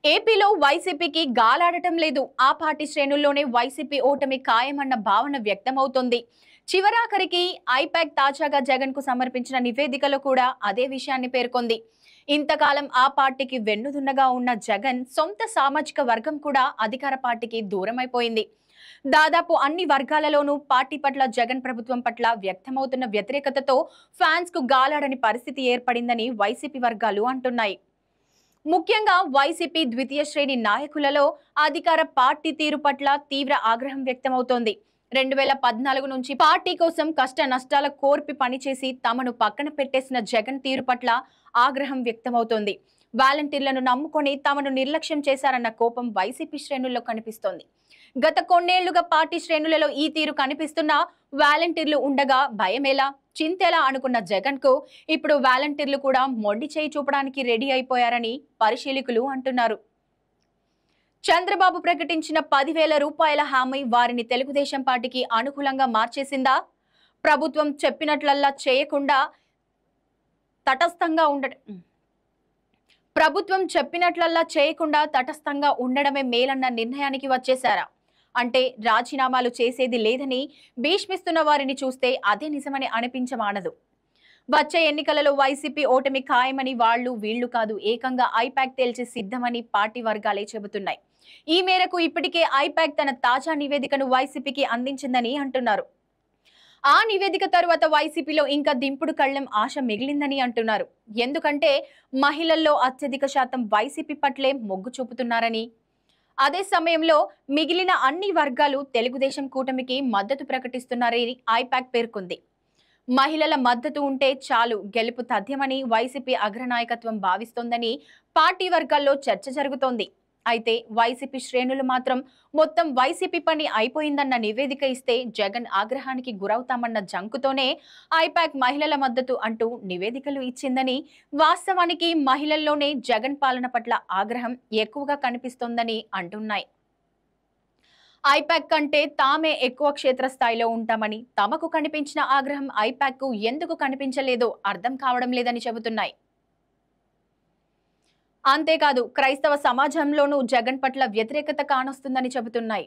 ఏపీలో వైసీపీకి గాలాడటం లేదు. ఆ పార్టీ శ్రేణుల్లోనే వైసీపీ ఓటమి ఖాయమన్న భావన వ్యక్తమవుతోంది. చివరాఖరికి ఐపాక్ తాజాగా జగన్ కు సమర్పించిన నివేదికలో కూడా అదే విషయాన్ని పేర్కొంది. ఇంతకాలం ఆ పార్టీకి వెన్నుదున్నగా ఉన్న జగన్ సొంత సామాజిక వర్గం కూడా అధికార పార్టీకి దూరమైపోయింది. దాదాపు అన్ని వర్గాలలోనూ పార్టీ పట్ల జగన్ ప్రభుత్వం పట్ల వ్యక్తమవుతున్న వ్యతిరేకతతో ఫ్యాన్స్ కు గాలాడని పరిస్థితి ఏర్పడిందని వైసీపీ వర్గాలు అంటున్నాయి. ముఖ్యంగా వైసీపీ ద్వితీయ శ్రేణి నాయకులలో అధికార పార్టీ తీరు పట్ల తీవ్ర ఆగ్రహం వ్యక్తమవుతోంది. 2014 నుంచి పార్టీ కోసం కష్ట నష్టాల కోర్పి పనిచేసి తమను పక్కన పెట్టేసిన జగన్ తీరు పట్ల ఆగ్రహం వ్యక్తమవుతోంది. వాలంటీర్లను నమ్ముకొని తమను నిర్లక్ష్యం చేశారన్న కోపం వైసీపీ శ్రేణుల్లో కనిపిస్తోంది. గత కొన్నేళ్లుగా పార్టీ శ్రేణులలో ఈ తీరు కనిపిస్తున్నా వాలంటీర్లు ఉండగా భయమేలా, చింతేలా అనుకున్న జగన్ కు ఇప్పుడు వాలంటీర్లు కూడా మొండి చేయి చూపడానికి రెడీ అయిపోయారని పరిశీలకులు అంటున్నారు. చంద్రబాబు ప్రకటించిన 10,000 రూపాయల హామీ వారిని తెలుగుదేశం పార్టీకి అనుకూలంగా మార్చేసిందా? ప్రభుత్వం చెప్పినట్లల్లా చేయకుండా తటస్థంగా ఉండడమే మేలన్న నిర్ణయానికి వచ్చేశారా? అంటే రాజీనామాలు చేసేది లేదని భీష్మిస్తున్న వారిని చూస్తే అదే నిజమని అనిపించమానదు. వచ్చే ఎన్నికలలో వైసీపీ ఓటమి ఖాయమని వాళ్ళు వీళ్లు కాదు, ఏకంగా ఐపాక్ తేల్చి సిద్ధమని పార్టీ వర్గాలే చెబుతున్నాయి. ఈ మేరకు ఇప్పటికే ఐపాక్ తన తాజా నివేదికను వైసీపీకి అందించిందని అంటున్నారు. ఆ నివేదిక తరువాత వైసీపీలో ఇంకా దింపుడు కళ్ళెం ఆశ మిగిలిందని అంటున్నారు. ఎందుకంటే మహిళల్లో అత్యధిక శాతం వైసీపీ పట్లే మొగ్గు చూపుతున్నారని, అదే సమయంలో మిగిలిన అన్ని వర్గాలు తెలుగుదేశం కూటమికి మద్దతు ప్రకటిస్తున్నారని ఐపాక్ పేర్కొంది. మహిళల మద్దతు ఉంటే చాలు, గెలుపు తథ్యమని వైసీపీ అగ్రనాయకత్వం భావిస్తోందని పార్టీ వర్గాల్లో చర్చ జరుగుతోంది. అయితే వైసీపీ శ్రేణులు మాత్రం మొత్తం వైసీపీ పని అయిపోయిందన్న నివేదిక ఇస్తే జగన్ ఆగ్రహానికి గురవుతామన్న జంకుతోనే ఐపాక్ మహిళల మద్దతు అంటూ నివేదికలు ఇచ్చిందని, వాస్తవానికి మహిళల్లోనే జగన్ పాలన పట్ల ఆగ్రహం ఎక్కువగా కనిపిస్తోందని అంటున్నాయి. ఐపాక్ కంటే తామే ఎక్కువ క్షేత్రస్థాయిలో ఉంటామని, తమకు కనిపించిన ఆగ్రహం ఐపాక్ కు ఎందుకు కనిపించలేదో అర్థం కావడం లేదని చెబుతున్నాయి. అంతేకాదు క్రైస్తవ సమాజంలోనూ జగన్ పట్ల వ్యతిరేకత కానొస్తుందని చెబుతున్నాయి.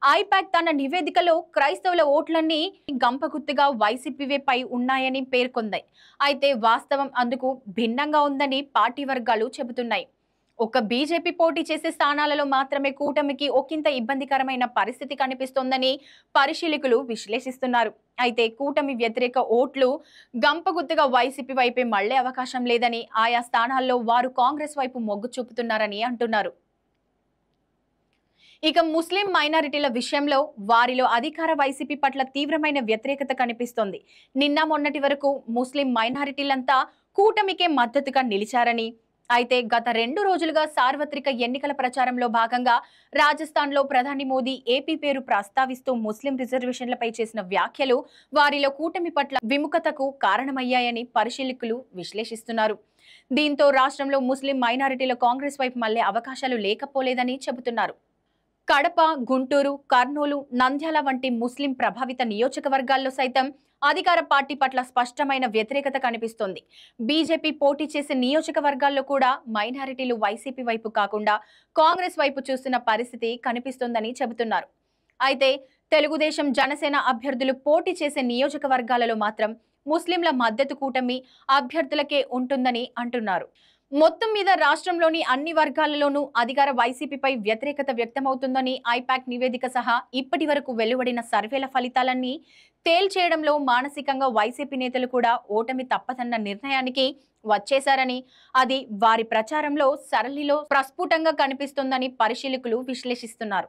ఐపాక్ తన నివేదికలో క్రైస్తవుల ఓట్లన్నీ గంపగుత్తుగా వైసీపీ పై ఉన్నాయని పేర్కొంది. అయితే వాస్తవం అందుకు భిన్నంగా ఉందని పార్టీ వర్గాలు చెబుతున్నాయి. ఒక్క బీజేపీ పోటీ చేసే స్థానాలలో మాత్రమే కూటమికి ఒకంత ఇబ్బందికరమైన పరిస్థితి కనిపిస్తోందని పరిశీలకులు విశ్లేషిస్తున్నారు. అయితే కూటమి వ్యతిరేక ఓట్లు గంపగుత్తుగా వైసీపీ వైపే మళ్లే అవకాశం లేదని, ఆయా స్థానాల్లో వారు కాంగ్రెస్ వైపు మొగ్గు చూపుతున్నారని అంటున్నారు. ఇక ముస్లిం మైనారిటీల విషయంలో వారిలో అధికార వైసీపీ పట్ల తీవ్రమైన వ్యతిరేకత కనిపిస్తోంది. నిన్న మొన్నటి వరకు ముస్లిం మైనారిటీలంతా కూటమికే మద్దతుగా నిలిచారని, అయితే గత 2 రోజులుగా సార్వత్రిక ఎన్నికల ప్రచారంలో భాగంగా రాజస్థాన్ లో ప్రధాని మోదీ ఏపీ పేరు ప్రస్తావిస్తూ ముస్లిం రిజర్వేషన్లపై చేసిన వ్యాఖ్యలు వారిలో కూటమి పట్ల విముఖతకు కారణమయ్యాయని పరిశీలకులు విశ్లేషిస్తున్నారు. దీంతో రాష్ట్రంలో ముస్లిం మైనారిటీల కాంగ్రెస్ వైపు మళ్లే అవకాశాలు లేకపోలేదని చెబుతున్నారు. కడప, గుంటూరు, కర్నూలు, నంద్యాల వంటి ముస్లిం ప్రభావిత నియోజకవర్గాల్లో సైతం అధికార పార్టీ పట్ల స్పష్టమైన వ్యతిరేకత కనిపిస్తోంది. బీజేపీ పోటీ చేసే నియోజకవర్గాల్లో కూడా మైనారిటీలు వైసీపీ వైపు కాకుండా కాంగ్రెస్ వైపు చూస్తున్న పరిస్థితి కనిపిస్తోందని చెబుతున్నారు. అయితే తెలుగుదేశం, జనసేన అభ్యర్థులు పోటీ చేసే నియోజకవర్గాలలో మాత్రం ముస్లింల మద్దతు కూటమి అభ్యర్థులకే ఉంటుందని అంటున్నారు. మొత్తం మీద రాష్ట్రంలోని అన్ని వర్గాలలోనూ అధికార వైసీపీపై వ్యతిరేకత వ్యక్తమవుతుందని ఐపాక్ నివేదిక సహా ఇప్పటి వరకు వెలువడిన సర్వేల ఫలితాలన్నీ తేల్చేయడంలో మానసికంగా వైసీపీ నేతలు కూడా ఓటమి తప్పదన్న నిర్ణయానికి వచ్చేశారని, అది వారి ప్రచారంలో సరళిలో ప్రస్ఫుటంగా కనిపిస్తోందని పరిశీలకులు విశ్లేషిస్తున్నారు.